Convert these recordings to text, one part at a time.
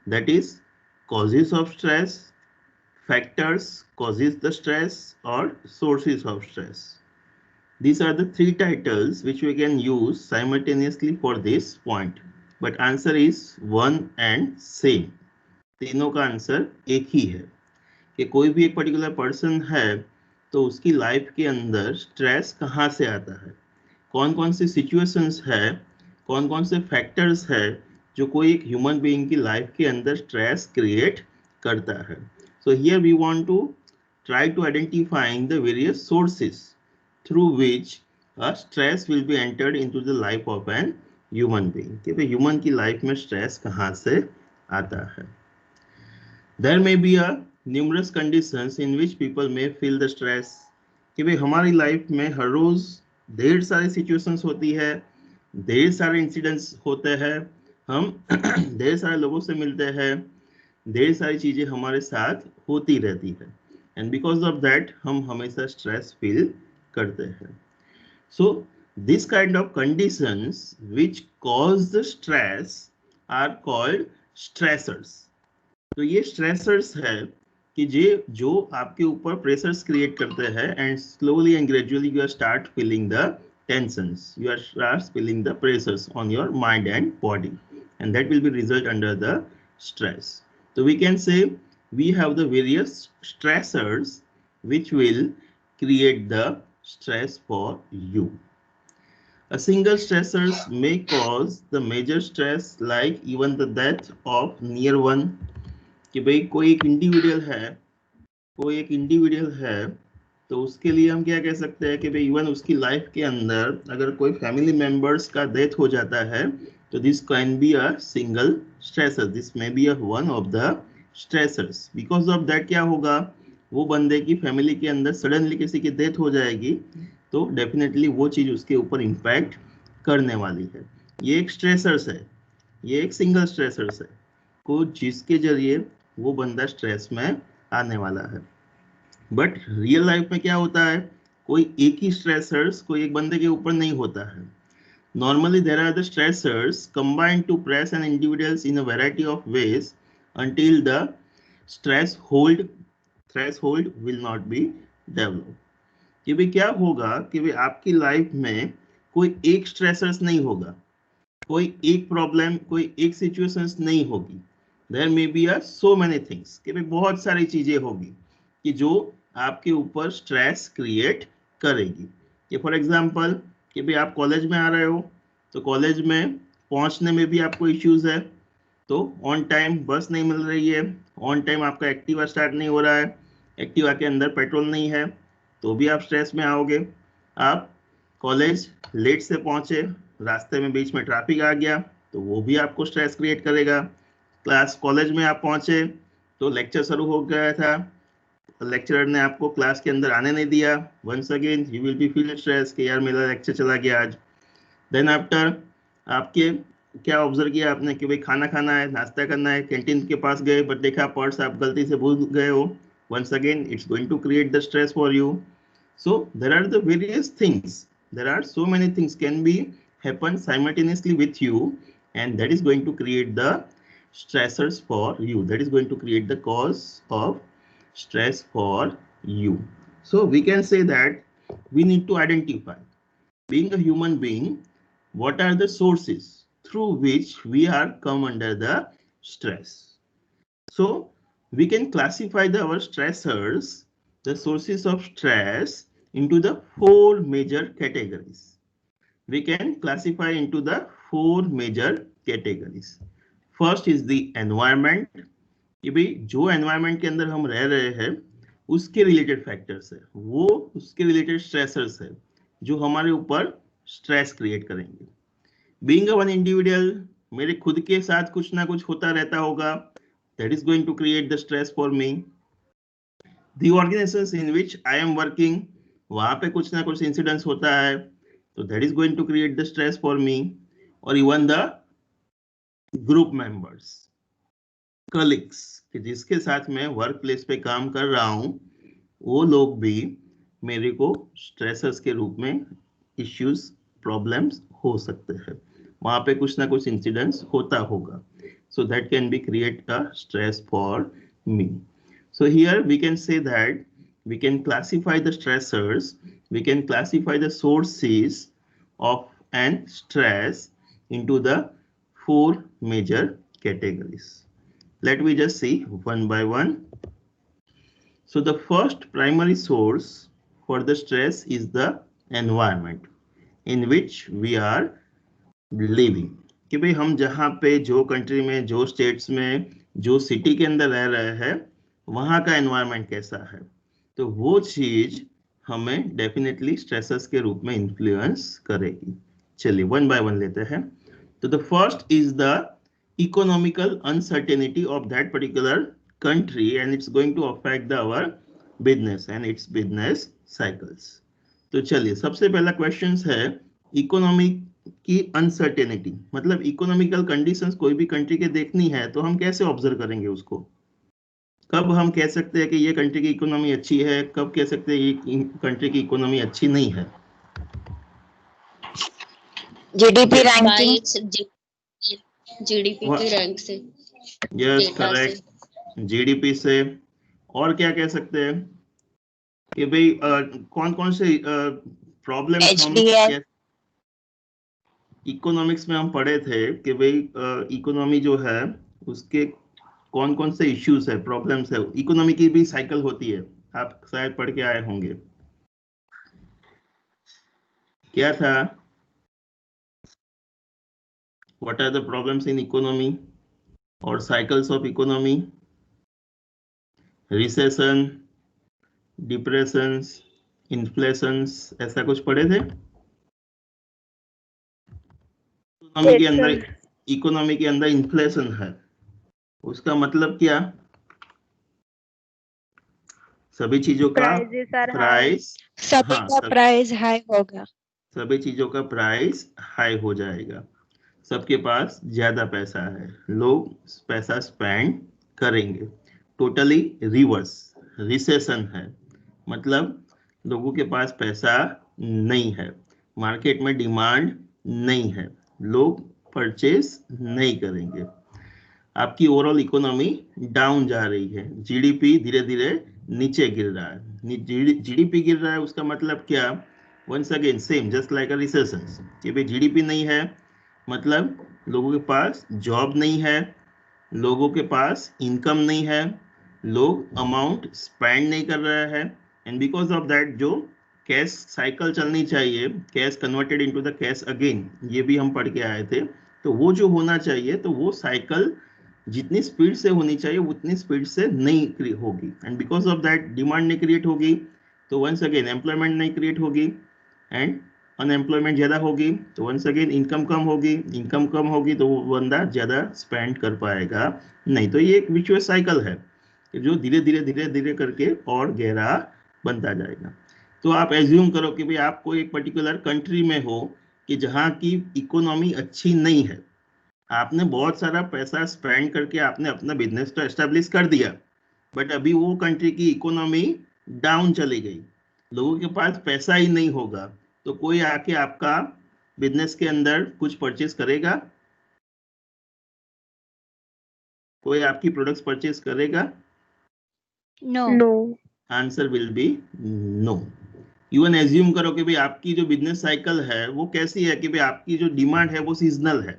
that is causes of stress, factors causes the stress, or sources of stress. These are the three titles which we can use simultaneously for this point. But answer is one and same. तीनों का answer एक ही है कि कोई भी एक particular person है तो उसकी लाइफ के अंदर स्ट्रेस कहाँ से आता है, कौन कौन सी सिचुएशंस है, कौन कौन से फैक्टर्स है जो कोई एक ह्यूमन बीइंग की लाइफ के अंदर स्ट्रेस क्रिएट करता है. So here we want to try to identifying the various sources through which a stress will be entered into the life of an human being. कि भाई ह्यूमन की life में stress कहाँ से आता है. There may be a numerous conditions in which people may feel the stress. कि भाई हमारी लाइफ में हर रोज ढेर सारी सिचुएशंस होती है, ढेर सारे इंसिडेंट्स होते हैं, हम ढेर सारे लोगों से मिलते हैं, ढेर सारी चीजें हमारे साथ होती रहती है, एंड बिकॉज ऑफ दैट हम हमेशा स्ट्रेस फील करते हैं. So this kind of conditions which cause the stress are called stressors. तो ये स्ट्रेसर्स है कि जो आपके ऊपर प्रेशर्स क्रिएट करते हैं, and slowly and gradually you are start feeling the tensions, you are start feeling the pressures on your mind and body, and that will be result under the stress. So we can say we have the various stressors which will create the stress for you. A single stressors may cause the major stress, like even the death of near one. कि भाई कोई एक individual है तो उसके लिए हम क्या कह सकते हैं कि भाई इवन उसकी लाइफ के अंदर अगर कोई फैमिली मेंबर्स का डेथ हो जाता है तो this can be a single stressor, this may be a one of the stressors. Because of that क्या होगा, वो बंदे की फैमिली के अंदर सडनली किसी की डेथ हो जाएगी तो डेफिनेटली वो चीज उसके ऊपर इम्पैक्ट करने वाली है. ये एक स्ट्रेसर्स है, ये एक सिंगल स्ट्रेसर्स है को जिसके जरिए वो बंदा स्ट्रेस में आने वाला है. बट रियल लाइफ में क्या होता है, कोई एक ही स्ट्रेसर्स कोई एक बंदे के ऊपर नहीं होता है. Normally there are the stressors combined to press an individuals in a variety of ways until the stress hold threshold will not be developed. कि भाई क्या होगा कि भाई आपकी लाइफ में कोई एक स्ट्रेसर्स नहीं होगा, कोई एक प्रॉब्लम, कोई एक सिचुएशंस नहीं होगी. There may be are so many things कि भाई बहुत सारी चीजें होगी कि जो आपके ऊपर स्ट्रेस क्रिएट करेगी. कि फॉर एग्जांपल कि भाई आप कॉलेज में आ रहे हो तो कॉलेज में पहुंचने में भी आपको इश्यूज है, तो ऑन टाइम बस नहीं मिल रही है, ऑन टाइम आपका एक्टिवा स्टार्ट नहीं हो रहा है, एक्टिवा के अंदर पेट्रोल नहीं है, तो भी आप स्ट्रेस में आओगे. आप कॉलेज लेट से पहुंचे, रास्ते में बीच में ट्रैफिक आ गया तो वो भी आपको स्ट्रेस क्रिएट करेगा. कॉलेज में आप पहुंचे तो लेक्चर शुरू हो गया था, लेक्चरर ने आपको क्लास के अंदर आने नहीं दिया, once again you will be feel stress कि यार मेरा लेक्चर चला गया आज. देन आफ्टर आपके क्या ऑब्जर्व किया आपने कि भाई खाना खाना है, नाश्ता करना है, कैंटीन के पास गए बट देखा पर्स आप गलती से भूल गए हो, once again it's going to create the stress for you. So there are the various things, there are so many things can be happen simultaneously with you, and that is going to create the stressors for you, that is going to create the cause of stress for you. So we can say that we need to identify, being a human being, what are the sources through which we are come under the stress. So we can classify our stressors, the sources of stress, into the four major categories. We can classify into the four major categories. First is the environment, कि भाई जो environment के अंदर हम रह रहे हैं उसके related factors है, वो उसके related stressors है जो हमारे ऊपर stress create करेंगे. Being a one individual, मेरे खुद के साथ कुछ ना कुछ होता रहता होगा, that is going to create the stress for me. The organizations in which I am working, वहां पे कुछ ना कुछ इंसिडेंट्स होता है तो that is going to create the stress for me. और even the group members, colleagues, कि जिसके साथ मैं वर्क प्लेस पे काम कर रहा हूं वो लोग भी मेरे को स्ट्रेसर्स के रूप में इश्यूज प्रॉब्लम्स हो सकते हैं, वहां पे कुछ ना कुछ इंसिडेंट्स होता होगा. so that can be create a stress for me. So here we can say that we can classify the stressors, we can classify the sources of an stress into the 4 major categories. Let me just see one by one. So the first primary source for the stress is the environment in which we are living. कि भाई हम जहाँ पे जो country में, जो states में, जो सिटी के अंदर रह रहे हैं, वहाँ का एनवायरनमेंट कैसा है, तो वो चीज हमें डेफिनेटली स्ट्रेसेस के रूप में इन्फ्लुएंस करेगी. चलिए वन बाय वन लेते हैं. तो the first is the economical uncertainty of that particular country, and it's going to affect our business and its business cycles. तो चलिए सबसे पहला क्वेश्चन है इकोनॉमी की अनसर्टेनिटी. मतलब इकोनॉमिकल कंडीशंस कोई भी कंट्री के देखनी है तो हम कैसे ऑब्जर्व करेंगे उसको. कब हम कह सकते हैं कि ये कंट्री की इकोनॉमी अच्छी है, कब कह सकते हैं ये कंट्री की इकोनॉमी अच्छी नहीं है. जीडीपी रैंकिंग, जीडीपी की रैंक से. यस करेक्ट, जीडीपी से. और क्या कह सकते हैं कि भाई कौन कौन से प्रॉब्लम्स हम इकोनॉमिक्स में हम पढ़े थे कि भाई इकोनॉमी जो है उसके कौन कौन से इश्यूज है, प्रॉब्लम्स है. इकोनॉमी की भी साइकिल होती है, आप शायद पढ़ के आए होंगे. क्या था, what are the problems in economy और cycles of economy. Recession, depressions, inflations, ऐसा कुछ पढ़े थे. इकोनॉमी के अंदर इन्फ्लेशन है, उसका मतलब क्या, सभी चीजों का प्राइस, सभी का प्राइस हाई होगा, सभी चीजों का प्राइस हाई हो जाएगा. सबके पास ज्यादा पैसा है, लोग पैसा स्पेंड करेंगे. टोटली रिवर्स रिसेशन है, मतलब लोगों के पास पैसा नहीं है, मार्केट में डिमांड नहीं है, लोग परचेज नहीं करेंगे. आपकी ओवरऑल इकोनॉमी डाउन जा रही है, जीडीपी धीरे धीरे नीचे गिर रहा है. जीडीपी गिर रहा है उसका मतलब क्या, once again same just like a recession. कि भाई जीडीपी नहीं है मतलब लोगों के पास जॉब नहीं है, लोगों के पास इनकम नहीं है, लोग अमाउंट स्पेंड नहीं कर रहे हैं. एंड बिकॉज ऑफ दैट जो कैश साइकिल चलनी चाहिए, cash converted into the cash again, ये भी हम पढ़ के आए थे. तो वो जो होना चाहिए तो वो साइकिल जितनी स्पीड से होनी चाहिए उतनी स्पीड से नहीं होगी. And because of that demand नहीं क्रिएट होगी, तो वंस अगेन एम्प्लॉयमेंट नहीं क्रिएट होगी, एंड अनएम्प्लॉयमेंट ज्यादा होगी तो वंस अगेन इनकम कम होगी, इनकम कम होगी तो वो बंदा ज्यादा स्पेंड कर पाएगा नहीं. तो ये एक विचुअस साइकिल है जो धीरे धीरे करके और गहरा बनता जाएगा. तो आप एज्यूम करो कि भाई आप कोई एक पर्टिकुलर कंट्री में हो कि जहाँ की इकोनॉमी अच्छी नहीं है, आपने बहुत सारा पैसा स्पेंड करके आपने अपना बिजनेस तो एस्टेब्लिश कर दिया, बट अभी वो कंट्री की इकोनॉमी डाउन चली गई, लोगों के पास पैसा ही नहीं होगा, तो कोई आके आपका बिजनेस के अंदर कुछ परचेज करेगा, कोई आपकी प्रोडक्ट्स परचेज करेगा? No. Answer will be no. Even assume करो कि भाई आपकी जो बिजनेस साइकिल है वो कैसी है कि भाई आपकी जो डिमांड है वो सीजनल है.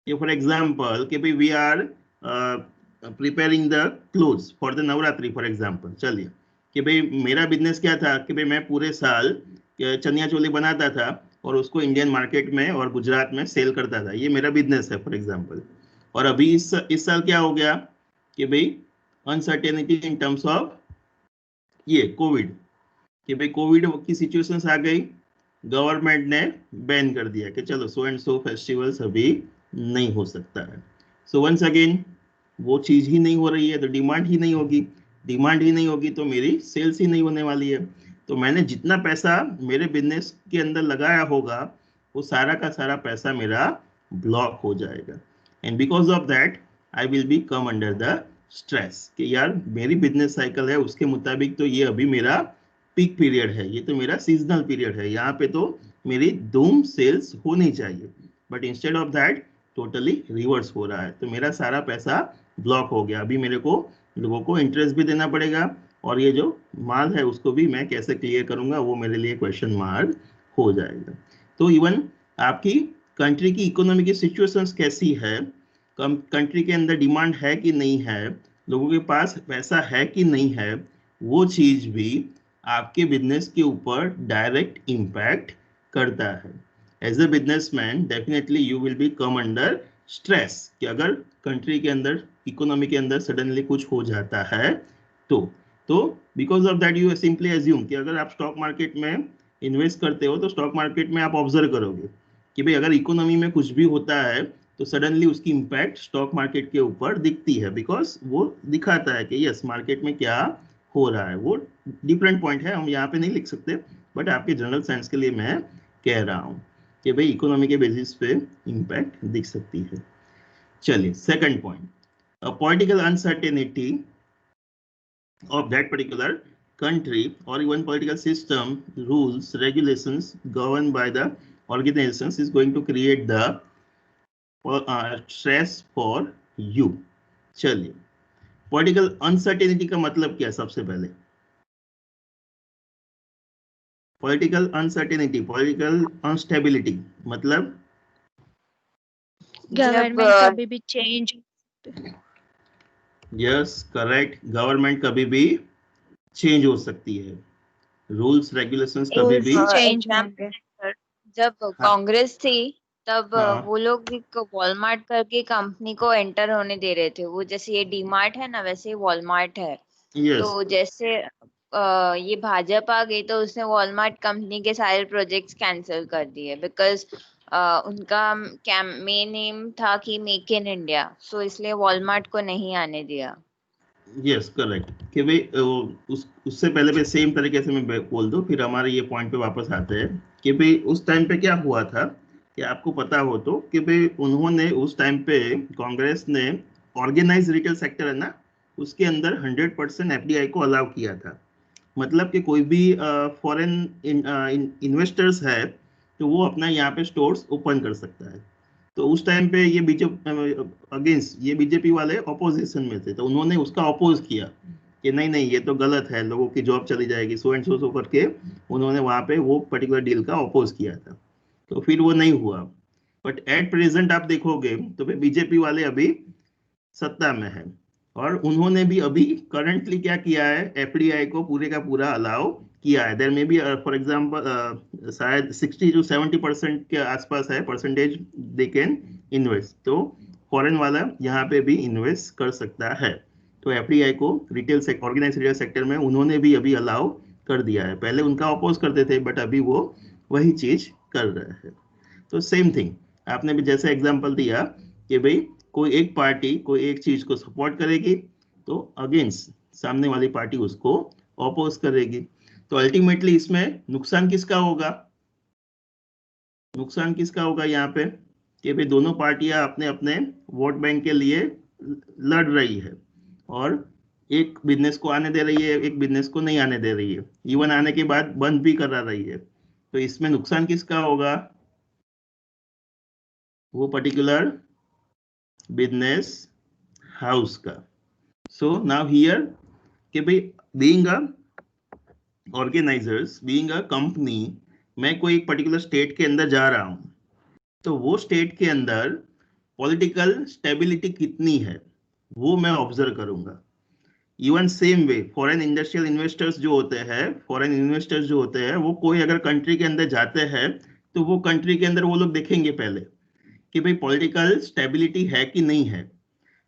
ये फॉर एग्जांपल कि भाई we are preparing the clothes for the Navratri for example. चलिए कि भाई मेरा बिजनेस क्या था कि भाई मैं पूरे साल चनिया चोली बनाता था और उसको इंडियन मार्केट में और गुजरात में सेल करता था, ये मेरा बिजनेस है फॉर एग्जांपल. और अभी इस साल क्या हो गया कि भाई अनसर्टेनिटी इन टर्म्स ऑफ ये कोविड, कि भाई कोविड की सिचुएशंस आ गई, गवर्नमेंट ने बैन कर दिया कि चलो सो एंड सो फेस्टिवल्स अभी नहीं हो सकता है. सो वंस अगेन वो चीज ही नहीं हो रही है तो डिमांड ही नहीं होगी, डिमांड ही नहीं होगी तो मेरी सेल्स ही नहीं होने वाली है. तो मैंने जितना पैसा मेरे बिजनेस के अंदर लगाया होगा वो सारा का सारा पैसा मेरा ब्लॉक हो जाएगा. And because of that I will be come under the stress कि यार मेरी बिजनेस साइकिल है उसके मुताबिक तो ये अभी मेरा पीक पीरियड है, ये तो मेरा सीजनल पीरियड है, यहाँ पे तो मेरी धूम सेल्स होनी चाहिए, but instead of that totally reverse हो रहा है, तो मेरा सारा पैसा ब्लॉक हो गया। अभी मेरे को लोगों को इंटरेस्ट भी देना पड़ेगा और ये जो माल है उसको भी मैं कैसे क्लियर करूंगा वो मेरे लिए क्वेश्चन मार्क हो जाएगा। तो इवन आपकी कंट्री की इकोनॉमी की सिचुएशंस कैसी है, कंट्री के अंदर डिमांड है कि नहीं है, लोगों के पास पैसा है कि नहीं है, वो चीज भी आपके बिजनेस के ऊपर डायरेक्ट इम्पैक्ट करता है। As a businessman definitely you will B come under stress कि अगर कंट्री के अंदर इकोनॉमी के अंदर सडनली कुछ हो जाता है तो because of that you simply assume कि अगर आप स्टॉक मार्केट में इन्वेस्ट करते हो तो स्टॉक मार्केट में आप ऑब्जर्व करोगे कि भाई अगर इकोनॉमी में कुछ भी होता है तो सडनली उसकी इम्पैक्ट स्टॉक मार्केट के ऊपर दिखती है, बिकॉज वो दिखाता है कि यस मार्केट में क्या हो रहा है। वो डिफरेंट पॉइंट है, हम यहाँ पे नहीं लिख सकते, बट आपके जनरल साइंस के लिए मैं कह रहा हूँ कि भाई इकोनॉमी के बेसिस पे इम्पैक्ट दिख सकती है। चलिए second point, political uncertainty of that particular country or even political system, rules, regulations governed by the organizations is going to create the stress for you. चलिए पॉलिटिकल अनसर्टेनिटी का मतलब क्या है? सबसे पहले पॉलिटिकल अनसर्टेनिटी, पॉलिटिकल अनस्टेबिलिटी मतलब government कभी भी चेंज, यस करेक्ट, गवर्नमेंट कभी भी चेंज हो सकती है, रूल्स रेगुलेशंस कभी भी चेंज होंगे। जब कांग्रेस थी तब वो लोग भी वॉलमार्ट करके कंपनी को एंटर होने दे रहे थे। वो जैसे ये डीमार्ट है ना वैसे ही वॉलमार्ट है। तो जैसे ये भाजपा आ गई तो उसने वॉलमार्ट कंपनी के सारे प्रोजेक्ट्स कैंसिल कर दिए बिकॉज उनका मेन एम था कि मेक इन इंडिया, सो इसलिए वॉलमार्ट को नहीं आने दिया। यस करेक्ट कि भाई उससे पहले भी सेम तरीके से मैं बोल दूं, फिर हमारे ये पॉइंट पे वापस आते हैं कि भाई उस टाइम पे क्या हुआ था कि आपको पता हो तो कि भाई उन्होंने उस टाइम पे कांग्रेस ने ऑर्गेनाइज रिटेल सेक्टर है ना उसके अंदर 100% एफडीआई को अलाउ किया था। मतलब कि कोई भी फॉरेन इन्वेस्टर्स है तो वो अपना यहाँ पे स्टोर्स ओपन कर सकता है। तो उस टाइम पे ये बीजेपी वाले ऑपोजिशन में थे, तो उन्होंने उसका अपोज किया कि नहीं नहीं ये तो गलत है, लोगों की जॉब चली जाएगी, सो एंड सो करके उन्होंने वहां पे वो पर्टिकुलर डील का अपोज किया था। तो फिर वो नहीं हुआ, बट एट प्रेजेंट आप देखोगे तो बीजेपी वाले अभी सत्ता में है और उन्होंने भी अभी करंटली क्या किया है, एफडीआई को पूरे का पूरा अलाउ किया है। देयर में भी फॉर एग्जांपल शायद 60 to 70% के आसपास है परसेंटेज दे कैन इन्वेस्ट, तो फॉरेन वाला यहाँ पे भी इन्वेस्ट कर सकता है। तो एफडीआई को रिटेल ऑर्गेनाइज रिटेल सेक्टर में उन्होंने भी अभी अलाउ कर दिया है। पहले उनका अपोज करते थे बट अभी वो वही चीज कर रहे हैं। तो सेम थिंग आपने भी जैसे एग्जांपल दिया कि भाई कोई एक पार्टी कोई एक चीज को सपोर्ट करेगी तो अगेंस्ट सामने वाली पार्टी उसको अपोज करेगी। तो अल्टीमेटली इसमें नुकसान किसका होगा? नुकसान किसका होगा यहाँ पे कि भाई दोनों पार्टियां अपने अपने वोट बैंक के लिए लड़ रही है और एक बिजनेस को आने दे रही है, एक बिजनेस को नहीं आने दे रही है, इवन आने के बाद बंद भी करा रही है। तो इसमें नुकसान किसका होगा? वो पर्टिकुलर बिजनेस हाउस का। सो नाउ हियर कि भाई being a organisers, being a company, मैं कोई एक पर्टिकुलर स्टेट के अंदर जा रहा हूं तो वो स्टेट के अंदर पॉलिटिकल स्टेबिलिटी कितनी है वो मैं ऑब्जर्व करूंगा। Even same way foreign industrial investors जो होते हैं, फॉरेन इन्वेस्टर्स जो होते हैं, वो कोई अगर कंट्री के अंदर जाते हैं तो वो कंट्री के अंदर वो लोग देखेंगे पहले कि भाई पॉलिटिकल स्टेबिलिटी है कि नहीं है।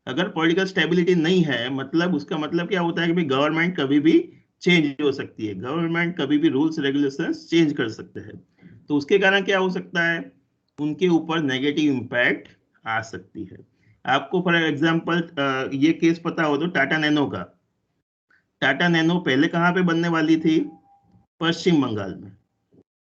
अगर पॉलिटिकल स्टेबिलिटी नहीं है मतलब उसका मतलब क्या होता है कि भाई गवर्नमेंट कभी भी चेंज हो सकती है, गवर्नमेंट कभी भी रूल्स रेगुलेशंस चेंज कर सकते हैं। तो उसके कारण क्या हो सकता है, उनके ऊपर नेगेटिव इम्पैक्ट आ सकती है। आपको फॉर एग्जांपल ये केस पता हो तो टाटा नैनो का, टाटा नैनो पहले कहाँ पे बनने वाली थी? पश्चिम बंगाल में।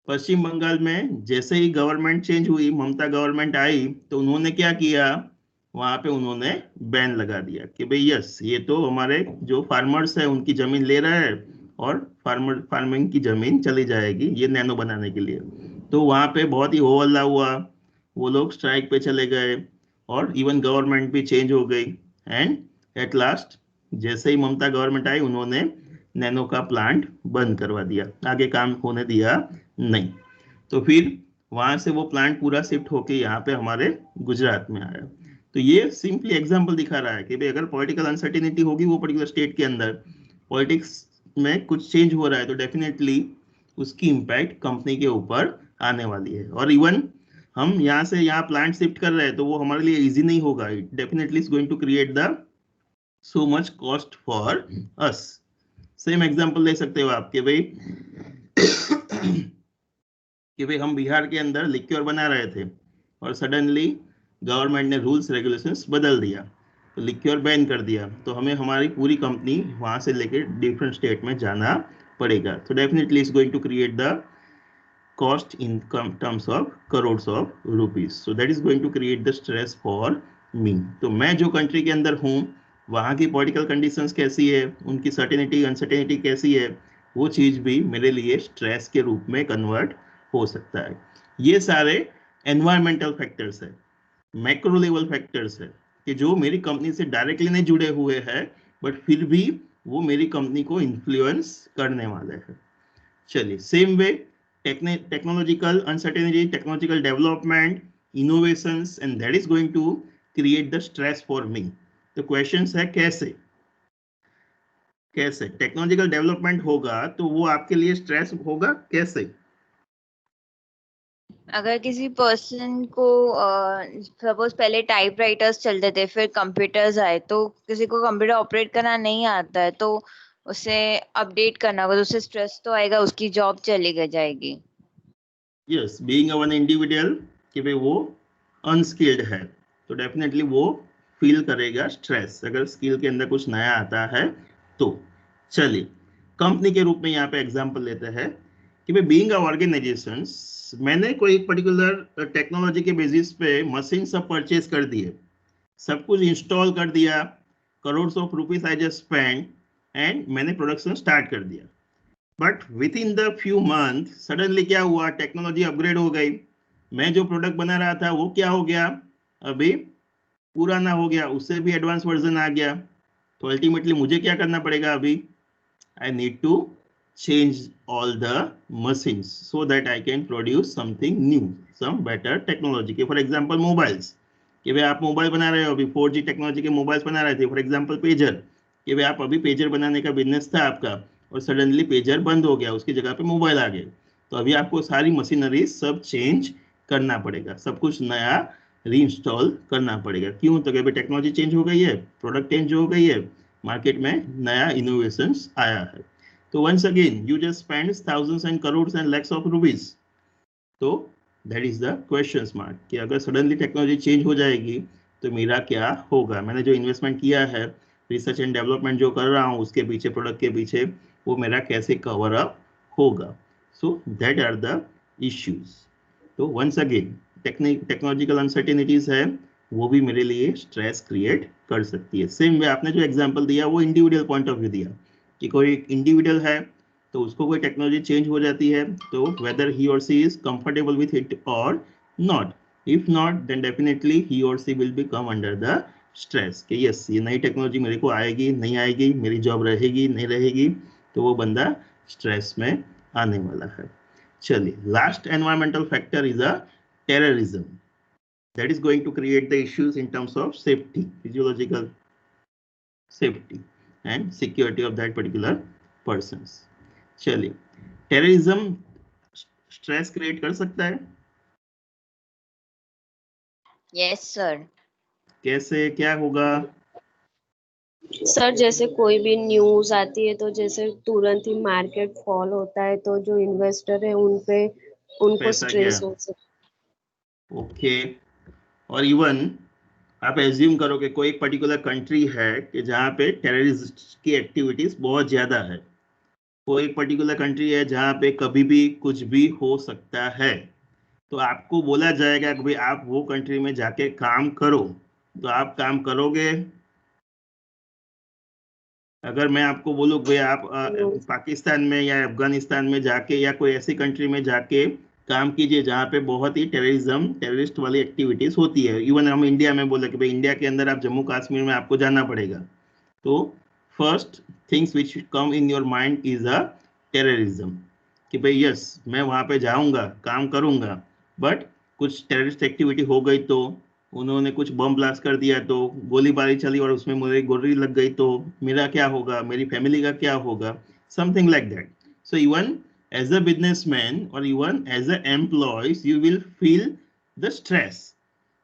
पश्चिम बंगाल में जैसे ही गवर्नमेंट चेंज हुई, ममता गवर्नमेंट आई, तो उन्होंने क्या किया, वहां पे उन्होंने बैन लगा दिया कि भाई यस ये तो हमारे जो फार्मर्स है उनकी जमीन ले रहा है और फार्मिंग की जमीन चली जाएगी ये नैनो बनाने के लिए। तो वहां पे बहुत ही हो हल्ला हुआ, वो लोग स्ट्राइक पे चले गए और इवन गवर्नमेंट भी चेंज हो गई, एंड एट लास्ट जैसे ही ममता गवर्नमेंट आई उन्होंने नैनो का प्लांट बंद करवा दिया, आगे काम होने दिया नहीं। तो फिर वहां से वो प्लांट पूरा शिफ्ट होके यहाँ पे हमारे गुजरात में आया। तो ये सिंपली एग्जांपल दिखा रहा है कि भाई अगर पॉलिटिकल अनसर्टेनिटी होगी वो पर्टिकुलर स्टेट के अंदर, पॉलिटिक्स में कुछ चेंज हो रहा है, तो डेफिनेटली उसकी इम्पैक्ट कंपनी के ऊपर आने वाली है। और इवन हम यहाँ से यहाँ प्लांट शिफ्ट कर रहे हैं तो वो हमारे लिए इजी नहीं होगा, it definitely is going to create the so much cost for us. Same example ले सकते हो आप कि भाई हम बिहार के अंदर लिक्योर बना रहे थे और सडनली गवर्नमेंट ने रूल्स रेगुलेशंस बदल दिया, तो लिक्योर बैन कर दिया, तो हमें हमारी पूरी कंपनी वहां से लेकर डिफरेंट स्टेट में जाना पड़ेगा। तो definitely is going to create the cost in terms of crores of rupees, so that is going to create the stress for me। तो मैं जो कंट्री के अंदर हूँ वहाँ की पॉलिटिकल कंडीशंस कैसी है, उनकी सर्टेनिटी अनसर्टेनिटी कैसी है, वो चीज भी मेरे लिए स्ट्रेस के रूप में कन्वर्ट हो सकता है। ये सारे एनवायरमेंटल फैक्टर्स है, मैक्रो लेवल फैक्टर्स है कि जो मेरी कंपनी से डायरेक्टली नहीं जुड़े हुए हैं बट फिर भी वो मेरी कंपनी को इन्फ्लुएंस करने वाले हैं। चलिए, same way technological uncertainty, technological development, innovations, and that is going to create the stress for me। तो questions है कैसे टेक्नोलॉजिकल डेवलपमेंट होगा तो वो आपके लिए स्ट्रेस होगा कैसे? अगर किसी पर्सन को सपोज पहले टाइपराइटर्स चलते थे, फिर कंप्यूटर्स आए, तो किसी को कंप्यूटर ऑपरेट करना नहीं आता है तो उसे अपडेट करना होगा, तो उसे स्ट्रेस तो आएगा, उसकी जॉब चली जाएगी। यस, बीइंग वन इंडिविजुअल कि भाई वो अनस्किल्ड है तो डेफिनेटली वो फील करेगा स्ट्रेस अगर स्किल के अंदर कुछ नया आता है तो। चलिए, कंपनी के रूप में यहाँ पे एग्जांपल लेते हैं कि भाई बीइंग अ ऑर्गेनाइजेशन, मैंने कोई पर्टिकुलर टेक्नोलॉजी के बेसिस पे मशीन सब परचेज कर दिए, सब कुछ इंस्टॉल कर दिया, crore of rupees I just spend and मैंने प्रोडक्शन स्टार्ट कर दिया। But with in the few month suddenly क्या हुआ, टेक्नोलॉजी अपग्रेड हो गई, मैं जो प्रोडक्ट बना रहा था वो क्या हो गया, अभी पुराना हो गया, उससे भी एडवांस वर्जन आ गया। तो अल्टीमेटली मुझे क्या करना पड़ेगा, अभी I need to change all the machines so that I can produce something new, some better technology। के फॉर एग्जांपल मोबाइल्स, कि भाई आप मोबाइल बना रहे हो, अभी 4G टेक्नोलॉजी के मोबाइल्स बना रहे थे। फॉर एग्जांपल पेजर, कि भाई आप अभी पेजर बनाने का बिजनेस था आपका और सडनली पेजर बंद हो गया, उसकी जगह पे मोबाइल आ गए, तो अभी आपको सारी मशीनरी सब चेंज करना पड़ेगा, सब कुछ नया रीइंस्टॉल करना पड़ेगा। क्यों? तो भाई टेक्नोलॉजी चेंज हो गई है, प्रोडक्ट चेंज हो गई है, मार्केट में नया इनोवेशंस आया है। तो once again you just spend thousands and crores and lakhs of rupees। तो that is the question mark कि अगर सडनली टेक्नोलॉजी चेंज हो जाएगी तो मेरा क्या होगा, मैंने जो इन्वेस्टमेंट किया है, रिसर्च एंड डेवलपमेंट जो कर रहा हूँ उसके पीछे, प्रोडक्ट के पीछे, वो मेरा कैसे कवर अप होगा। So that are the issues. तो वंस अगेन टेक्नोलॉजिकल अनसर्टेनिटीज है, वो भी मेरे लिए स्ट्रेस क्रिएट कर सकती है। सेम वे आपने जो एग्जाम्पल दिया वो इंडिविजुअल पॉइंट ऑफ व्यू दिया कि कोई इंडिविजुअल है तो उसको कोई टेक्नोलॉजी चेंज हो जाती है तो whether he or she is comfortable with it or not, if not then definitely he or she will B come under the stress कि यस ये नई टेक्नोलॉजी मेरे को आएगी नहीं आएगी, मेरी जॉब रहेगी नहीं रहेगी, तो वो बंदा स्ट्रेस में आने वाला है। चलिए, last environmental factor is a terrorism, that is going to create the issues in terms of safety, physiological safety and security of that particular persons। चलिए, टेररिज्म स्ट्रेस क्रिएट कर सकता है? Yes sir. कैसे, क्या होगा? सर जैसे कोई भी न्यूज आती है तो जैसे तुरंत ही मार्केट फॉल होता है, तो जो इन्वेस्टर है उनको स्ट्रेस हो सकता है। ओके, और इवन आप एज्यूम करो कि कोई पर्टिकुलर कंट्री है कि जहाँ पे टेररिस्ट की एक्टिविटीज बहुत ज्यादा है, कोई पर्टिकुलर कंट्री है जहाँ पे कभी भी कुछ भी हो सकता है, तो आपको बोला जाएगा कि भाई आप वो कंट्री में जाके काम करो, तो आप काम करोगे? अगर मैं आपको बोलूँ भाई आप पाकिस्तान में या अफगानिस्तान में जाके या कोई ऐसी कंट्री में जाके काम कीजिए जहाँ पे बहुत ही टेररिस्ट वाली एक्टिविटीज होती है। इवन हम इंडिया में बोले कि भाई इंडिया के अंदर आप जम्मू कश्मीर में आपको जाना पड़ेगा, तो first things which come in your mind is a terrorism, कि भाई यस मैं वहाँ पे जाऊंगा, काम करूंगा, बट कुछ टेररिस्ट एक्टिविटी हो गई तो, उन्होंने कुछ बम ब्लास्ट कर दिया तो, गोलीबारी चली और उसमें मेरी गोली लग गई तो मेरा क्या होगा, मेरी फैमिली का क्या होगा, something like that. So even as a businessman or even as a employees you will feel the stress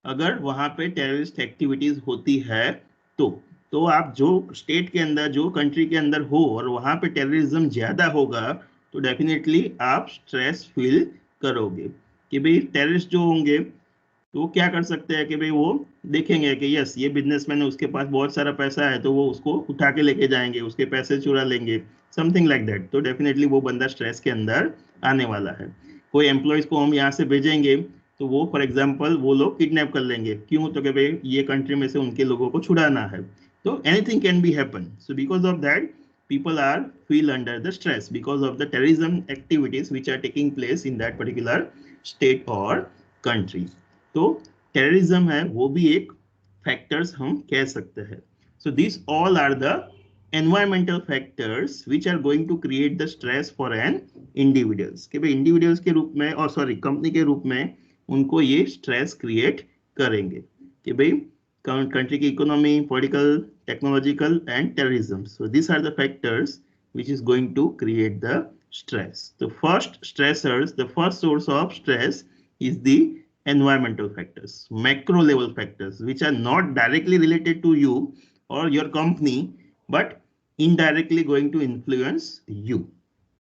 अगर वहां पे टेररिस्ट एक्टिविटीज होती है तो आप जो स्टेट के अंदर, जो कंट्री के अंदर हो और वहां पे टेररिज्म ज्यादा होगा तो डेफिनेटली आप स्ट्रेस फील करोगे कि भाई टेररिस्ट जो होंगे तो वो क्या कर सकते हैं कि भाई वो देखेंगे कि यस ये बिजनेसमैन है, उसके पास बहुत सारा पैसा है, तो वो उसको उठा के लेके जाएंगे, उसके पैसे चुरा लेंगे, समथिंग लाइक दैट। तो डेफिनेटली वो बंदा स्ट्रेस के अंदर आने वाला है। कोई एम्प्लॉयज को हम यहाँ से भेजेंगे तो वो फॉर एग्जाम्पल वो लोग किडनैप कर लेंगे, क्यों, तो कि भाई ये कंट्री में से उनके लोगों को छुड़ाना है, तो anything can be happen. So because of that people are feel under the stress because of the terrorism activities which are taking place in that particular state or country. तो टेररिज्म है वो भी एक फैक्टर्स हम कह सकते हैं। So this all are the environmental factors which are going to create the stress for an individuals, कि भाई इंडिविजुअल्स के रूप में और सॉरी कंपनी के रूप में उनको ये स्ट्रेस क्रिएट करेंगे कि भाई country की economy, political, technological and terrorism. So these are the factors which is going to create the stress. The first stressors, the first source of stress is the environmental factors, macro level factors, which are not directly related to you or your company, but indirectly going to influence you.